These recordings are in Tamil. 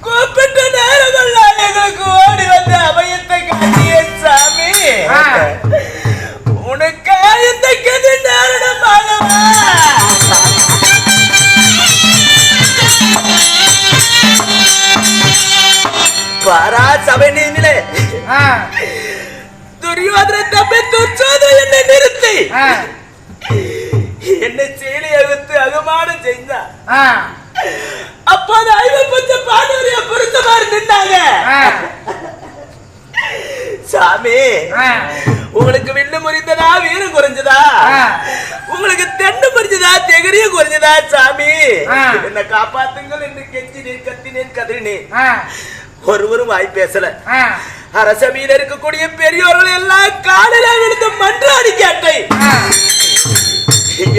கூப்பிட்ட நேரமெல்லாம் எங்களுக்கு ஓடி வந்து அபயத்தை காட்டிய சாமி, உனக்கா இந்த கதி நேரிடம் ஆகவா? பாரா சபை நீங்களே துரியோதன தப்பை துச்சோத என்னை நிறுத்தி என்னை சேலை அழுத்து அகமானம் செய்தா. அப்போது 50 பாண்டவரைய பொறுத்த மாதிரி நின்னாங்க. சாமி, உங்களுக்கு வில்லு முறிந்ததா, வீரம் குறைஞ்சதா, உங்களுக்கு தென்னு முறிஞ்சதா, தெகரியும் குறைஞ்சதா? சாமி, என்ன காப்பாத்துங்கள் என்று கெஞ்சினேன், கத்தினேன், கதறினேன். ஒருவரும் வாய் பேசல. அரசவையில் இருக்கக்கூடிய பெரியோர்கள் எல்லாம் காலில விழுந்து மன்றாடி கேட்டேன்.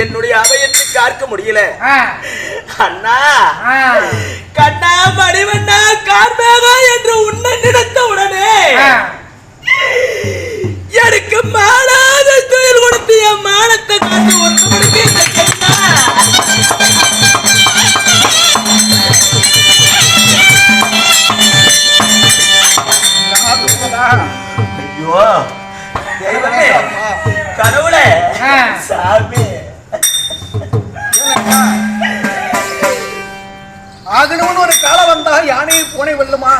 என்னுடைய அபயத்தை காக்க முடியல. அண்ணா, கண்ணா, மணிவண்ணா, கார்மேகா என்று உன்னை நினைத்த உடனே எனக்கு மானாத துயில் கொடுத்து என் மானத்தை காத்து ஒருத்தவனுக்கு ஐயோ தெய்வமே, கடவுளே, சாமி, ஆகணும்னு ஒரு காலம் வந்தா யானையை பூனை வெல்லுமா?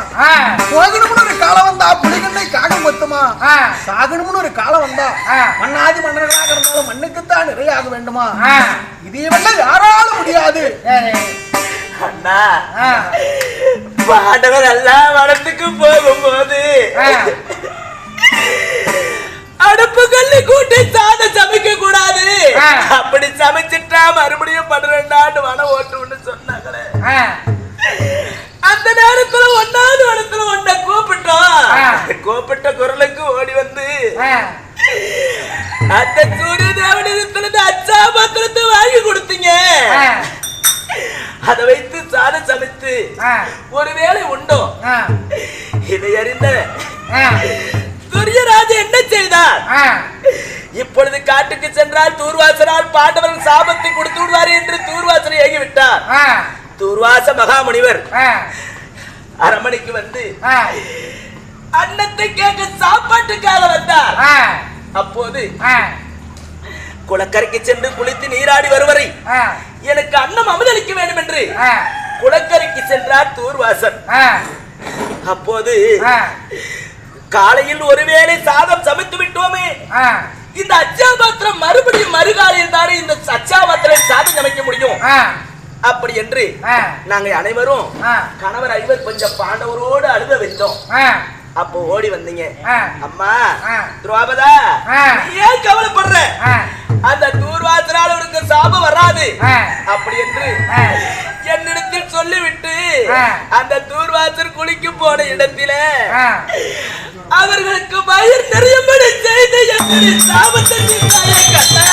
போகணும்னு ஒரு காலம் வந்தா புலிகண்ணை காகம் கொத்துமா? சாகணும்னு ஒரு காலம் வந்தா மண்ணாதி மன்னர்களாக இருந்தாலும் மண்ணுக்குத்தான் நிறையாக வேண்டுமா? இதே வெல்ல யாராலும் முடியாது. அண்ணா, பாண்டவர் எல்லாம் வனத்துக்கு போகும்போது அடுப்பு கல்லு கூட்டி சாதம் சமைக்க கூடாது, அப்படி சமைச்சிட்டா மறுபடியும் 12 வனம் ஓட்டுன்னு சொன்னாங்களே. அந்த நேரத்துல 1வது வனத்துல ஒன்ன கூப்பிட்டோம். கூப்பிட்ட குரலுக்கு ஓடி வந்து அந்த சூரிய தேவனிடத்துல அச்சா பத்திரத்தை வாங்கி கொடுத்தீங்க. அதை வைத்து சாதம் சமைத்து ஒருவேளை உண்டோ? இதை அறிந்த துரியராஜ என்ன செய்தார்? இப்பொழுது காட்டுக்கு சென்றால் தூர்வாசனால் பாண்டவர்கள் சாபத்தை கொடுத்து விடுவார் என்று தூர்வாசனை ஏகிவிட்டார். தூர்வாச மகாமுனிவர் அரண்மனைக்கு வந்து அன்னத்தை கேட்க சாப்பாட்டுக்காக வந்தார். அப்போது குளக்கரைக்கு சென்று குளித்து நீராடி வருவரை எனக்கு அன்னம் அமுதளிக்க வேண்டும் என்று குளக்கரைக்கு சென்றார் தூர்வாசன். அப்போது காலையில் ஒருவேளை சாதம் சமைத்து விட்டோமே, இந்த அச்சாபாத்திரம் மறுபடியும் மறுகாலையில் தானே இந்த அச்சாபாத்திரம் சாதம் சமைக்க முடியும். அப்படி என்று நாங்க அனைவரும் கணவர் 5 கொஞ்சம் பாண்டவரோடு அழுத வைத்தோம். அப்போ ஓடி வந்தீங்க. அம்மா துரோபதா, ஏன் கவலைப்படுற? அந்த தூர்வாசனால் உனக்கு சாபம் வராது அப்படி என்று என்னிடத்தில் சொல்லிவிட்டு அந்த தூர்வாசர் குளிக்கு போன இடத்தில அவர்களுக்கு வயிறு நிறையபடி செய்து என்னுடைய சாபத்தை தீர்த்தாயே கண்ணா.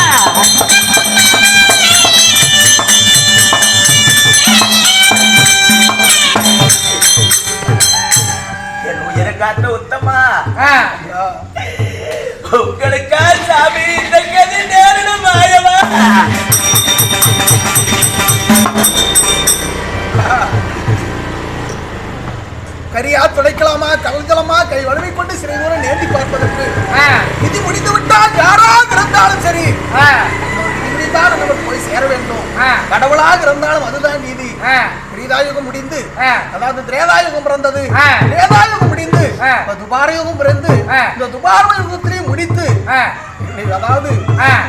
என் உயிரை காத்த உத்தமா, உங்களுக்கா சாமி இந்த கதி நேரிடும் ஆயவா? கரியா துடைக்கலாமா, கலஞ்சலமா, கை வலுவை கொண்டு சிறை தூரம் நேர்த்தி பார்ப்பதற்கு விதி முடிந்து விட்டால் யாராக இருந்தாலும் சரி நமக்கு போய் சேர வேண்டும். கடவுளாக இருந்தாலும் அதுதான் நீதி. கிரீதாயுகம் முடிந்து, அதாவது திரேதாயுகம் பிறந்தது, திரேதாயுகம் முடிந்து துபாரயுகம் பிறந்து இந்த துபார யுகத்திலையும் முடித்து அதாவது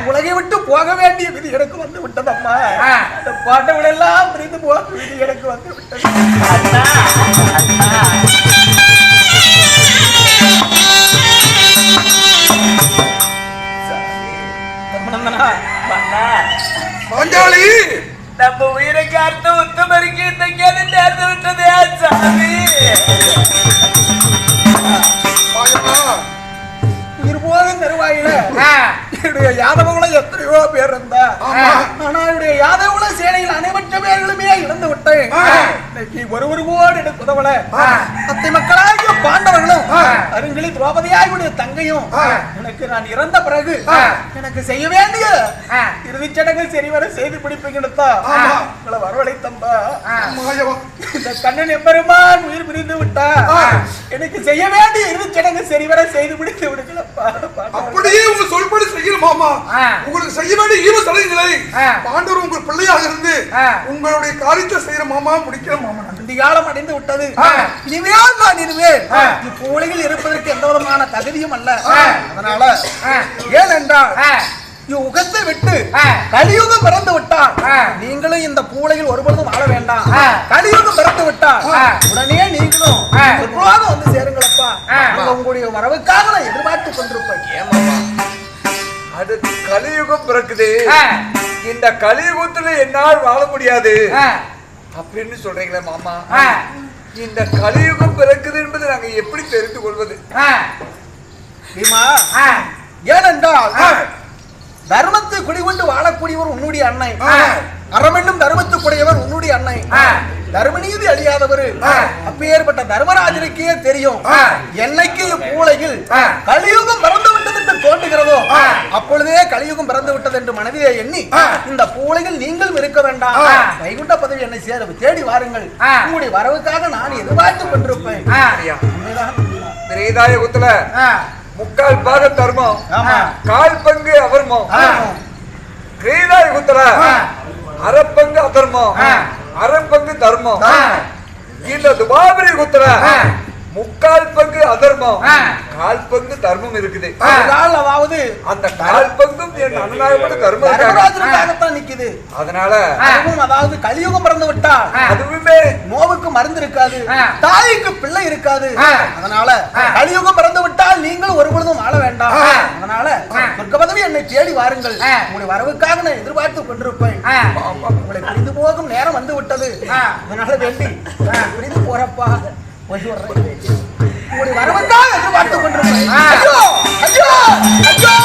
உலகை விட்டு போக வேண்டிய விதி எனக்கு வந்து விட்டது. அம்மா, அந்த பாண்டவர்கள் எல்லாம் பிரிந்து போக விதி எனக்கு வந்து விட்டது. நம்ம உயிரை காத்து உத்தமருக்கு இந்த கேள்வி நேர்ந்து விட்டதே சாமி. உயிர் போக தருவாயில என்னுடைய யாதவங்களும் எத்தனையோ பேர் இருந்தா, ஆனா என்னுடைய யாதவங்கள சேனையில் அனைவற்ற பேர்களுமே இழந்து விட்டேன். இன்னைக்கு ஒருவர் கூட எனக்கு உதவல. அத்தை மக்களாகிய பாண்டவர்களும் அஞ்சலி திரௌபதியாயுடைய தங்கையும் எனக்கு நான் இறந்த பிறகு எனக்கு செய்ய வேண்டிய இறுதிச் சடங்கு சரிவர செய்து பிடிப்பீங்கன்னு உங்களை வரவழைத்தம்பா. இந்த கண்ணன் எம்பெருமான் உயிர் பிரிந்து விட்டா எனக்கு செய்ய வேண்டிய இறுதிச் சடங்கு சரிவர செய்து பிடித்து விடுங்களப்பா. அப்படியே உங்க சொல்படி செய்யணும் மாமா. உங்களுக்கு செய்ய வேண்டிய ஈவ சடங்குகளை பாண்டவர் உங்கள் பிள்ளையாக இருந்து உங்களுடைய காரியத்தை செய்யற மாமா, முடிக்கிற மாமா. இந்த காலம் அடைந்து விட்டது. இனிமேல் நான் இனிமேல் இப்பூலையில் இருப்பதற்கு எந்த விதமான தகுதியும் அல்ல. அதனால ஏனென்றால் உகத்தை விட்டு கலியுகம் பிறந்து விட்டால் நீங்களும் இந்த பூலையில் ஒருபொழுதும் வாழ வேண்டாம். கலியுகம் பிறந்து விட்டால் உடனே நீங்களும் வந்து சேருங்களப்பா. உங்களுடைய வரவுக்காக நான் எதிர்பார்த்து கொண்டிருப்பேன். அடுத்து கலியுகம் பிறக்குது. இந்த கலியுகத்துல என்னால் வாழ முடியாது அப்படின்னு சொல்றீங்களே மாமா. இந்த கலியுகம் பிறக்குது என்பதை நாங்க எப்படி தெரிந்து கொள்வது? ஏனென்றால் தர்மத்தை குடிகொண்டு வாழக்கூடியவர் உன்னுடைய அன்னை, அறமென்னும் தர்மத்துக்குடையவர் உன்னுடைய அன்னை, தர்மநீதி அழியாதவர். அப்பேற்பட்ட தர்மராஜனுக்கே தெரியும் என்னைக்கு பூலையில் கலியுகம் பிறந்து விட்டது என்று தோன்றுகிறதோ அப்பொழுதே கலியுகம் பிறந்து விட்டது என்று மனதிலே எண்ணி இந்த பூலையில் நீங்கள் இருக்க வேண்டாம். வைகுண்ட பதவி என்னை தேடி வாருங்கள். உங்களுடைய வரவுக்காக நான் எதிர்பார்த்து கொண்டிருப்பேன். முக்கால் பாக தர்மம், கால் பங்கு அவர்மம். கிரீடாயுகத்துல அரைப்பங்கு அதர்மம், அரைப்பங்கு தர்மம். இந்த துபாபரி யுகத்துல முக்கால் பங்கு அதர்மம், கால் பங்கு தர்மம் இருக்குது. அதாவது அந்த கால் பங்கும் என் அண்ணனாகப்பட்ட தர்மராஜனுக்காகத்தான் நிக்குது. அதனால அதாவது கலியுகம் பிறந்து விட்டா அதுவுமே நோவுக்கு மருந்து இருக்காது, தாய்க்கு பிள்ளை இருக்காது. அதனால கலியுகம் பிறந்து விட்டால் நீங்கள் ஒரு பொழுதும் வாழ வேண்டாம். அதனால சொர்க்க பதவி என்னை தேடி வாருங்கள். உங்களுடைய வரவுக்காக நான் எதிர்பார்த்து கொண்டிருப்பேன். உங்களை பிரிந்து போகும் நேரம் வந்து விட்டது. அதனால வேண்டி பிரிந்து போறப்பா உங்களுடைய வரவுக்காக எதிர்பார்த்து கொண்டிருப்பேன். ஐயோ ஐயோ ஐயோ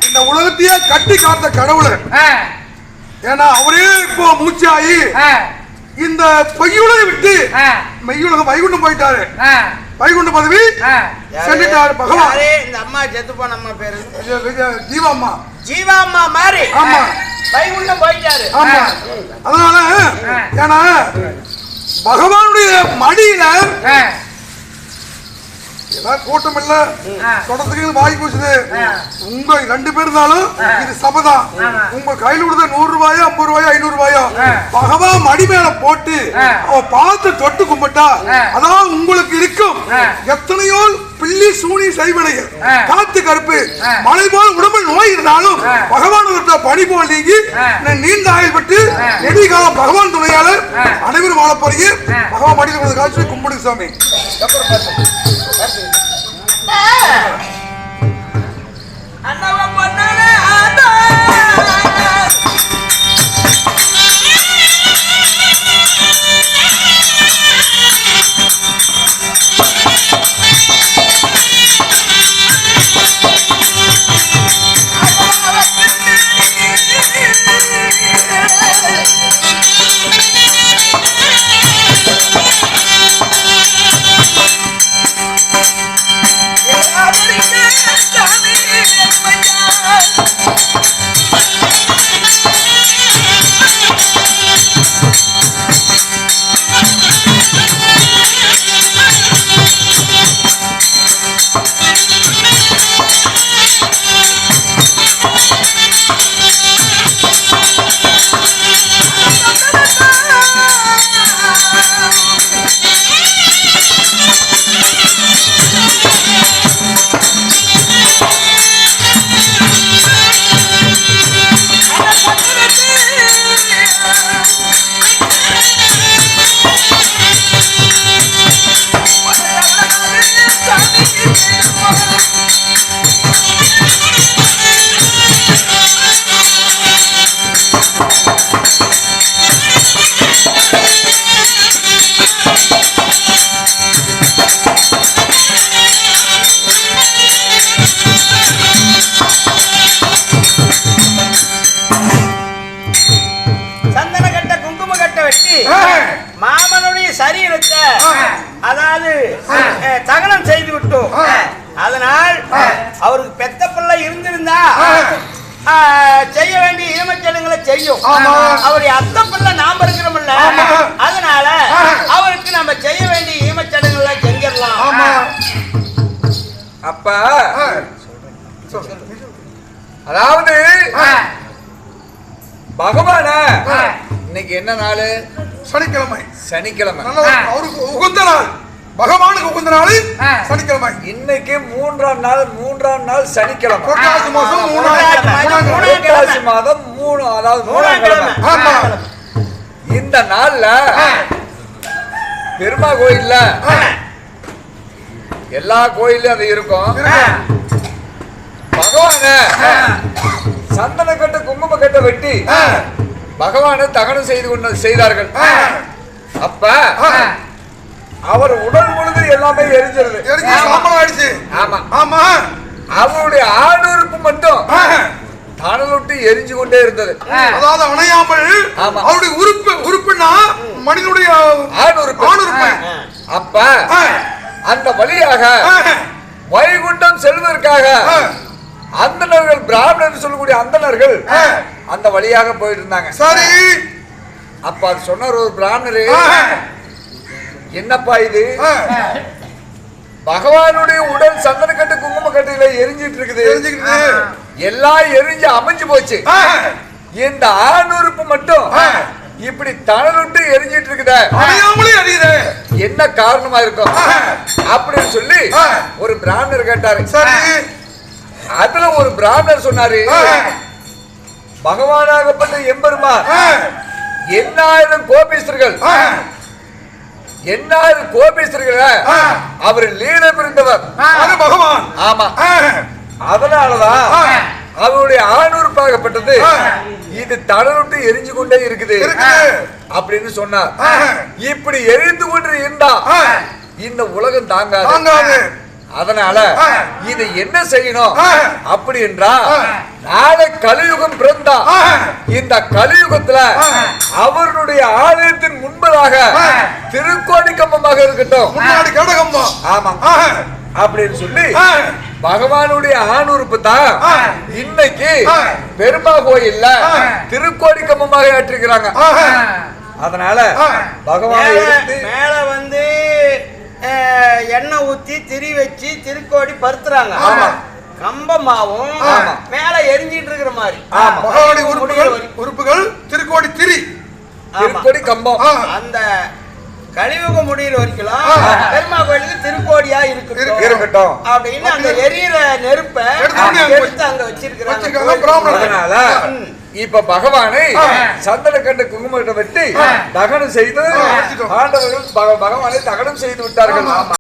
இந்த உலகத்தையே கட்டி காத்த கடவுள். ஏன்னா அவரே இப்போ மூச்சாயி இந்த பொய்யுலகை விட்டு மெய்யுலகம் வைகுண்டம் போயிட்டாரு. வைகுண்ட பதவி சென்றுட்டாரு பகவான். இந்த அம்மா செத்து போன அம்மா பேரு ஜீவாம்மா. ஜீவாம்மா மாறி ஆமா வைகுண்டம் போயிட்டாரு. ஆமா அதனால ஏன்னா பகவானுடைய மடியில கூட்டம் இல்ல தொடர்ந்து வாங்கி போச்சுது. உங்க 2 பேர் இருந்தாலும் இது சபைதான். உங்க கையில் விடுத 100 ரூபாயோ 50 ரூபாயோ 500 ரூபாயோ பகவான் மடி மேல போட்டு அவ பார்த்து தொட்டு கும்பிட்டா அதான் உங்களுக்கு இருக்கும். எத்தனையோ பில்லி சூனி செய்வனைகள் காத்து கருப்பு மழை போல் உடம்பில் நோய் இருந்தாலும் பகவான் பணி போல் நீங்கி நீண்ட ஆயுள் பெற்று நெடுகாலம் பகவான் துணையாளர் அனைவரும் வாழ போறீங்க. பகவான் மடியில் கொடுத்த காட்சி கும்பிடுங்க சாமி. அண்ணவன் பொன்னாலே மாமனுடைய சரீரத்தை அதாவது தகனம் செய்து விட்டோம். அதனால் அவருக்கு பெத்த பிள்ளை இருந்திருந்தா செய்ய வேண்டிய ஈமச்சடங்குகளை செய்யும். அவருடைய அத்தை பிள்ளை நாம இருக்கிறோம்ல, அதனால அவருக்கு நம்ம செய்ய வேண்டிய ஈமச்சடங்குகளை செஞ்சிடலாம். அப்ப அதாவது பகவான இன்னைக்கு என்ன நாள்? சனிக்கிழமை. சனிக்கிழமை அவருக்கு உகந்த நாள், பகவானுக்கு உகந்த நாள் சனிக்கிழமை. இன்னைக்கு மூன்றாம் நாள் சனிக்கிழமை. புரட்டாசி மாதம் புரட்டாசி மாதம் 3 அதாவது 3ஆம் கிழமை. இந்த நாள்ல பெருமா கோயில்ல எல்லா கோயிலும் அது இருக்கும். பகவான சந்தன கட்டு குங்கும கட்டை வெட்டி பகவானை தகனம் செய்தார்கள். அப்ப அவர் உடல் முழுது எல்லாமே எரிஞ்சிருது. ஆமா ஆமா. அவருடைய ஆணுறுப்பு மட்டும் தணலுட்டு எரிஞ்சு கொண்டே இருந்தது. அதாவது அணையாமல் அவருடைய உறுப்புனா மனிதனுடைய ஆணுறுப்பு. அப்ப அந்த வழியாக வைகுண்டம் செல்வதற்காக அந்தணர்கள், பிராமணர் சொல்லக்கூடிய அந்தணர்கள் அந்த வழியாக போயிட்டு இருந்தாங்க. சரி. அப்ப அது சொன்னார் ஒரு பிராமணரு, என்னப்பா இது? பகவானுடைய உடல் சந்தனக்கட்டு குங்கும கட்டையில எரிஞ்சிட்டு இருக்குது, எல்லாம் எரிஞ்சு அமைஞ்சு போச்சு. இந்த ஆணுறுப்பு மட்டும் இப்படி தணலுட்டு எரிஞ்சிட்டு இருக்குதே, என்ன காரணமா இருக்கும் அப்படின்னு சொல்லி ஒரு பிராமணர் கேட்டாரு. சரி. அதுல ஒரு பிராமணர் சொன்னாரு, பகவானாகப்பட்ட எம்பெருமான் 8000 கோபீஸ்வரர்கள் அவர் லீல பிரிந்தவர் பகவான். ஆமா. அதனாலதான் அவருடைய ஆணுறுப்பாகப்பட்டது இது தளருட்டு எரிஞ்சு கொண்டே இருக்குது அப்படின்னு சொன்னார். இப்படி எரிந்து கொண்டு இருந்தா இந்த உலகம் தாங்காது. அதனால இது என்ன செய்யணும் அப்படி என்றா, நாளை கலியுகம் பிறந்தா இந்த கலியுகத்துல அவருடைய ஆலயத்தின் முன்பதாக திருக்கோடி கம்பமாக இருக்கட்டும், ஆமா அப்படின்னு சொல்லி பகவானுடைய ஆணுறுப்பு தான் இன்னைக்கு பெருமா கோயில்ல திருக்கோடி கம்பமாக ஏற்றிருக்கிறாங்க. அதனால பகவான் மேல வந்து எண்ணெய் ஊத்தி திரி வச்சு திருக்கோடி பருத்துறாங்க. கம்பமாவும் மேல எரிஞ்சிட்டு இருக்கிற மாதிரி. பகவானி உறுப்புகள் திருக்கோடி திரி, திருக்கோடி கம்பம். அந்த கலியுக முடியிற வரைக்கும் பெருமா கோயிலுக்கு திருக்கோடியா இருக்கட்டும் அப்படின்னு அந்த எரியிற நெருப்பை எடுத்து அங்க வச்சிருக்கிறாங்க. இப்ப பகவானை சந்தன கண்ட குங்குமத்தை வெட்டி தகனம் செய்து ஆண்டவர்கள் பகவானை தகனம் செய்து விட்டார்கள்.